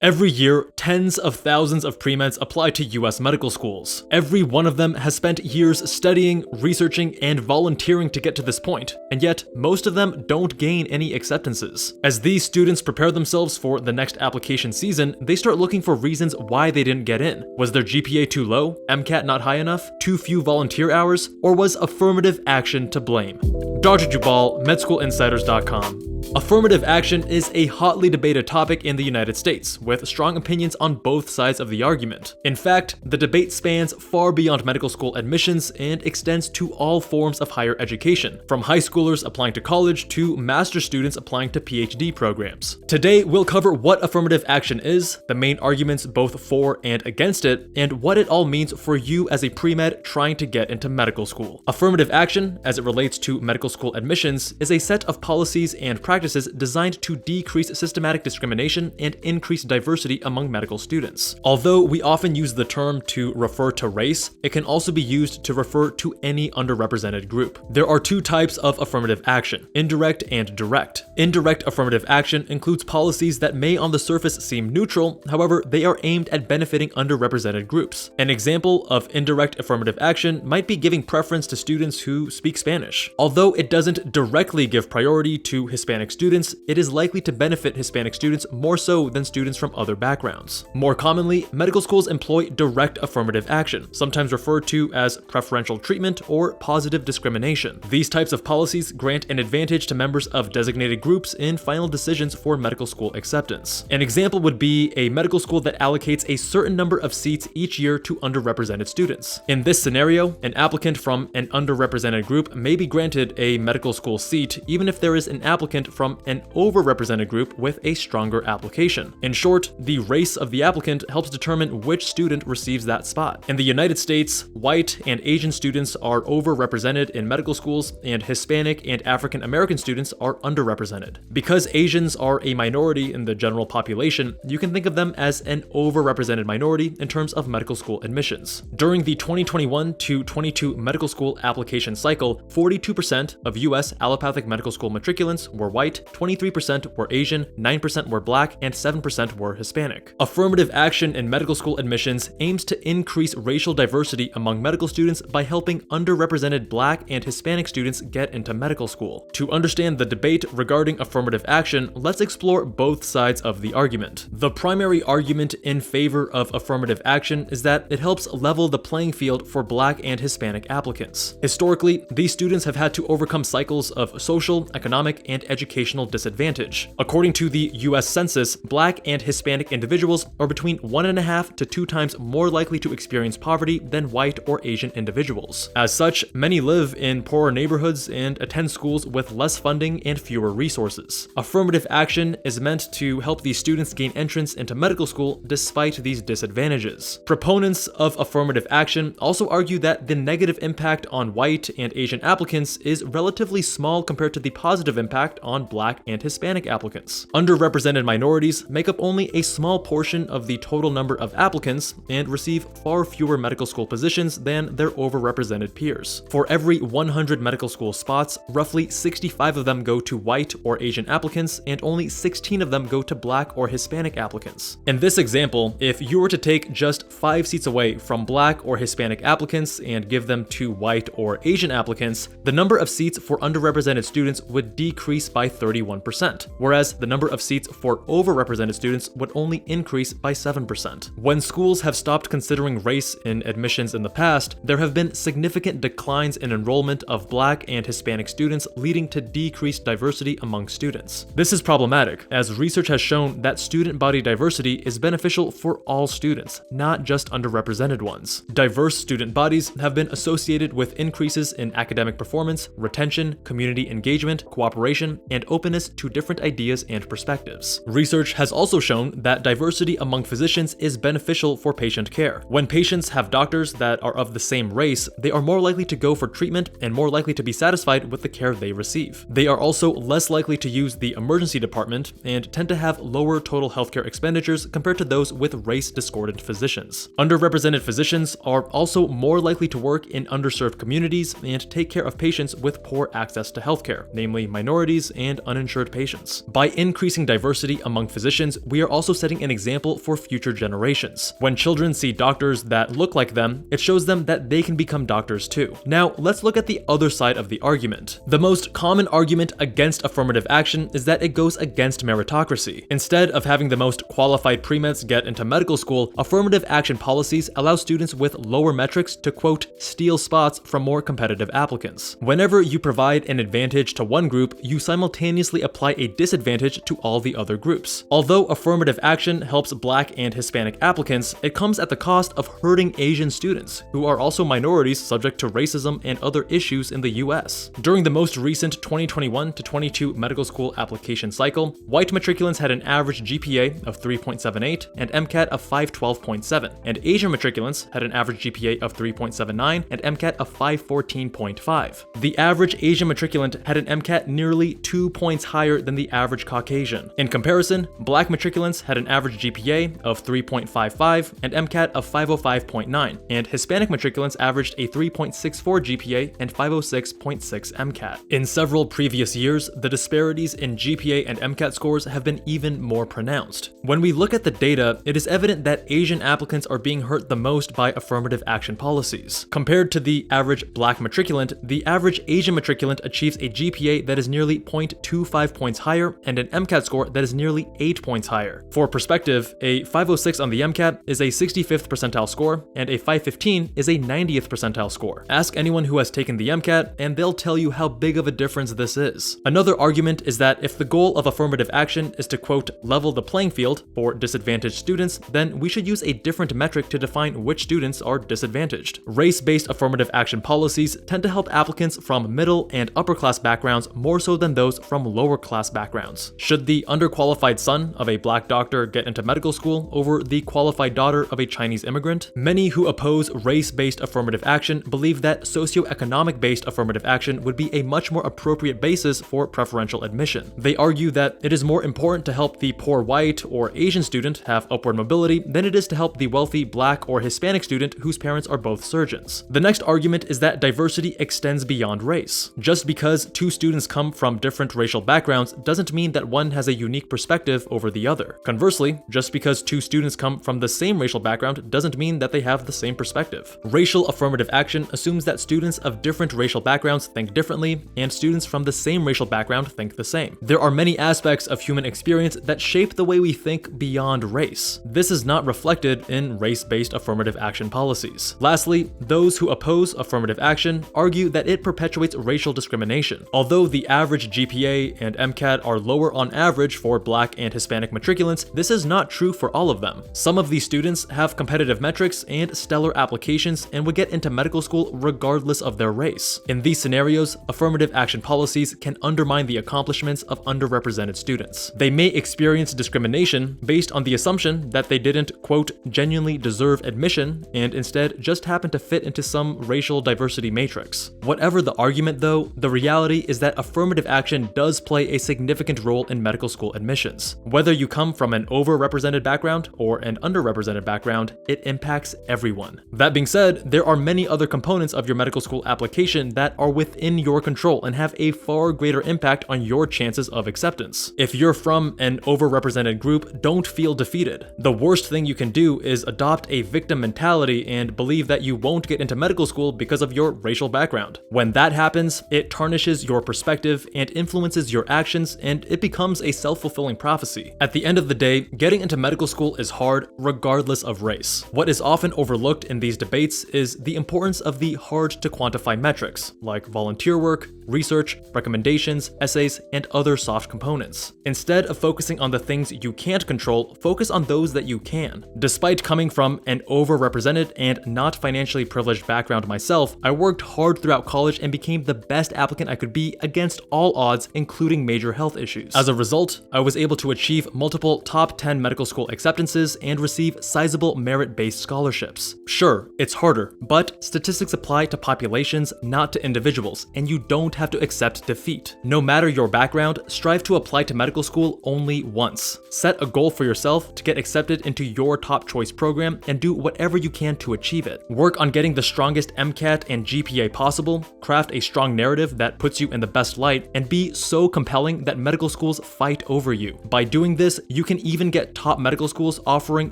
Every year, tens of thousands of pre-meds apply to US medical schools. Every one of them has spent years studying, researching, and volunteering to get to this point, and yet most of them don't gain any acceptances. As these students prepare themselves for the next application season, they start looking for reasons why they didn't get in. Was their GPA too low, MCAT not high enough, too few volunteer hours, or was affirmative action to blame? Dr. Jubal, MedSchoolInsiders.com. Affirmative action is a hotly debated topic in the United States, with strong opinions on both sides of the argument. In fact, the debate spans far beyond medical school admissions and extends to all forms of higher education, from high schoolers applying to college to master's students applying to PhD programs. Today, we'll cover what affirmative action is, the main arguments both for and against it, and what it all means for you as a pre-med trying to get into medical school. Affirmative action, as it relates to medical school admissions, is a set of policies and practices designed to decrease systematic discrimination and increase diversity among medical students. Although we often use the term to refer to race, it can also be used to refer to any underrepresented group. There are two types of affirmative action: indirect and direct. Indirect affirmative action includes policies that may on the surface seem neutral, however, they are aimed at benefiting underrepresented groups. An example of indirect affirmative action might be giving preference to students who speak Spanish. Although it doesn't directly give priority to Hispanic students, it is likely to benefit Hispanic students more so than students from other backgrounds. More commonly, medical schools employ direct affirmative action, sometimes referred to as preferential treatment or positive discrimination. These types of policies grant an advantage to members of designated groups in final decisions for medical school acceptance. An example would be a medical school that allocates a certain number of seats each year to underrepresented students. In this scenario, an applicant from an underrepresented group may be granted a medical school seat even if there is an applicant from an overrepresented group with a stronger application. In short, the race of the applicant helps determine which student receives that spot. In the United States, white and Asian students are overrepresented in medical schools, and Hispanic and African American students are underrepresented. Because Asians are a minority in the general population, you can think of them as an overrepresented minority in terms of medical school admissions. During the 2021 to 22 medical school application cycle, 42% of US allopathic medical school matriculants were white, 23% were Asian, 9% were Black, and 7% were Hispanic. Affirmative action in medical school admissions aims to increase racial diversity among medical students by helping underrepresented Black and Hispanic students get into medical school. To understand the debate regarding affirmative action, let's explore both sides of the argument. The primary argument in favor of affirmative action is that it helps level the playing field for Black and Hispanic applicants. Historically, these students have had to overcome cycles of social, economic, and educational disadvantage. According to the US Census, Black and Hispanic individuals are between 1.5 to 2 times more likely to experience poverty than white or Asian individuals. As such, many live in poorer neighborhoods and attend schools with less funding and fewer resources. Affirmative action is meant to help these students gain entrance into medical school despite these disadvantages. Proponents of affirmative action also argue that the negative impact on white and Asian applicants is relatively small compared to the positive impact on Black and Hispanic applicants. Underrepresented minorities make up only a small portion of the total number of applicants and receive far fewer medical school positions than their overrepresented peers. For every 100 medical school spots, roughly 65 of them go to white or Asian applicants, and only 16 of them go to Black or Hispanic applicants. In this example, if you were to take just 5 seats away from Black or Hispanic applicants and give them to white or Asian applicants, the number of seats for underrepresented students would decrease by 31%, whereas the number of seats for overrepresented students would only increase by 7%. When schools have stopped considering race in admissions in the past, there have been significant declines in enrollment of Black and Hispanic students, leading to decreased diversity among students. This is problematic, as research has shown that student body diversity is beneficial for all students, not just underrepresented ones. Diverse student bodies have been associated with increases in academic performance, retention, community engagement, cooperation, and openness to different ideas and perspectives. Research has also shown that diversity among physicians is beneficial for patient care. When patients have doctors that are of the same race, they are more likely to go for treatment and more likely to be satisfied with the care they receive. They are also less likely to use the emergency department and tend to have lower total healthcare expenditures compared to those with race-discordant physicians. Underrepresented physicians are also more likely to work in underserved communities and take care of patients with poor access to healthcare, namely minorities and uninsured patients. By increasing diversity among physicians, we are also setting an example example for future generations. When children see doctors that look like them, it shows them that they can become doctors too. Now, let's look at the other side of the argument. The most common argument against affirmative action is that it goes against meritocracy. Instead of having the most qualified pre-meds get into medical school, affirmative action policies allow students with lower metrics to, quote, steal spots from more competitive applicants. Whenever you provide an advantage to one group, you simultaneously apply a disadvantage to all the other groups. Although affirmative action helps Black and Hispanic applicants, it comes at the cost of hurting Asian students, who are also minorities subject to racism and other issues in the US. During the most recent 2021 to 22 medical school application cycle, white matriculants had an average GPA of 3.78 and MCAT of 512.7, and Asian matriculants had an average GPA of 3.79 and MCAT of 514.5. The average Asian matriculant had an MCAT nearly 2 points higher than the average Caucasian. In comparison, Black matriculants had an average GPA of 3.55 and MCAT of 505.9, and Hispanic matriculants averaged a 3.64 GPA and 506.6 MCAT. In several previous years, the disparities in GPA and MCAT scores have been even more pronounced. When we look at the data, it is evident that Asian applicants are being hurt the most by affirmative action policies. Compared to the average Black matriculant, the average Asian matriculant achieves a GPA that is nearly 0.25 points higher and an MCAT score that is nearly 8 points higher. For perspective, a 506 on the MCAT is a 65th percentile score, and a 515 is a 90th percentile score. Ask anyone who has taken the MCAT, and they'll tell you how big of a difference this is. Another argument is that if the goal of affirmative action is to, quote, level the playing field for disadvantaged students, then we should use a different metric to define which students are disadvantaged. Race-based affirmative action policies tend to help applicants from middle and upper class backgrounds more so than those from lower class backgrounds. Should the underqualified son of a Black doctor get into medical school over the qualified daughter of a Chinese immigrant? Many who oppose race-based affirmative action believe that socioeconomic-based affirmative action would be a much more appropriate basis for preferential admission. They argue that it is more important to help the poor white or Asian student have upward mobility than it is to help the wealthy Black or Hispanic student whose parents are both surgeons. The next argument is that diversity extends beyond race. Just because two students come from different racial backgrounds doesn't mean that one has a unique perspective over the other. Conversely, just because two students come from the same racial background doesn't mean that they have the same perspective. Racial affirmative action assumes that students of different racial backgrounds think differently, and students from the same racial background think the same. There are many aspects of human experience that shape the way we think beyond race. This is not reflected in race-based affirmative action policies. Lastly, those who oppose affirmative action argue that it perpetuates racial discrimination. Although the average GPA and MCAT are lower on average for Black and Hispanic matriculants, this is not true for all of them. Some of these students have competitive metrics and stellar applications and would get into medical school regardless of their race. In these scenarios, affirmative action policies can undermine the accomplishments of underrepresented students. They may experience discrimination based on the assumption that they didn't, quote, genuinely deserve admission and instead just happen to fit into some racial diversity matrix. Whatever the argument though, the reality is that affirmative action does play a significant role in medical school admissions. Whether you come from an overrepresented background or an underrepresented background, it impacts everyone. That being said, there are many other components of your medical school application that are within your control and have a far greater impact on your chances of acceptance. If you're from an overrepresented group, don't feel defeated. The worst thing you can do is adopt a victim mentality and believe that you won't get into medical school because of your racial background. When that happens, it tarnishes your perspective and influences your actions, and it becomes a self-fulfilling prophecy. At the end of the day, getting into medical school is hard regardless of race. What is often overlooked in these debates is the importance of the hard-to-quantify metrics, like volunteer work, research, recommendations, essays, and other soft components. Instead of focusing on the things you can't control, focus on those that you can. Despite coming from an overrepresented and not financially privileged background myself, I worked hard throughout college and became the best applicant I could be against all odds, including major health issues. As a result, I was able to achieve multiple top 10 medical school acceptances and receive sizable merit-based scholarships. Sure, it's harder, but statistics apply to populations, not to individuals, and you don't have to accept defeat. No matter your background, strive to apply to medical school only once. Set a goal for yourself to get accepted into your top choice program and do whatever you can to achieve it. Work on getting the strongest MCAT and GPA possible, craft a strong narrative that puts you in the best light, and be so compelling that medical schools fight over you. By doing this, you can even get top medical schools offering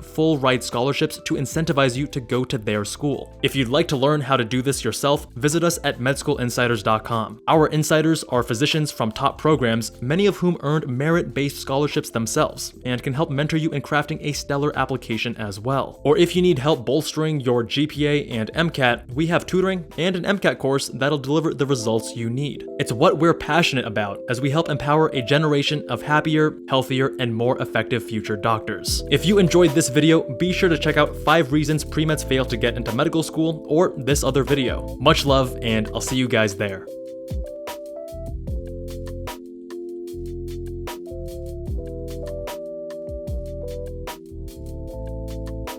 full ride scholarships to incentivize you to go to their school. If you'd like to learn how to do this yourself, visit us at medschoolinsiders.com. Our insiders are physicians from top programs, many of whom earned merit-based scholarships themselves, and can help mentor you in crafting a stellar application as well. Or if you need help bolstering your GPA and MCAT, we have tutoring and an MCAT course that'll deliver the results you need. It's what we're passionate about as we help empower a generation of happier, healthier, and more effective future doctors. If you enjoyed this video, be sure to check out 5 reasons pre-meds fail to get into medical school or this other video. Much love, and I'll see you guys there.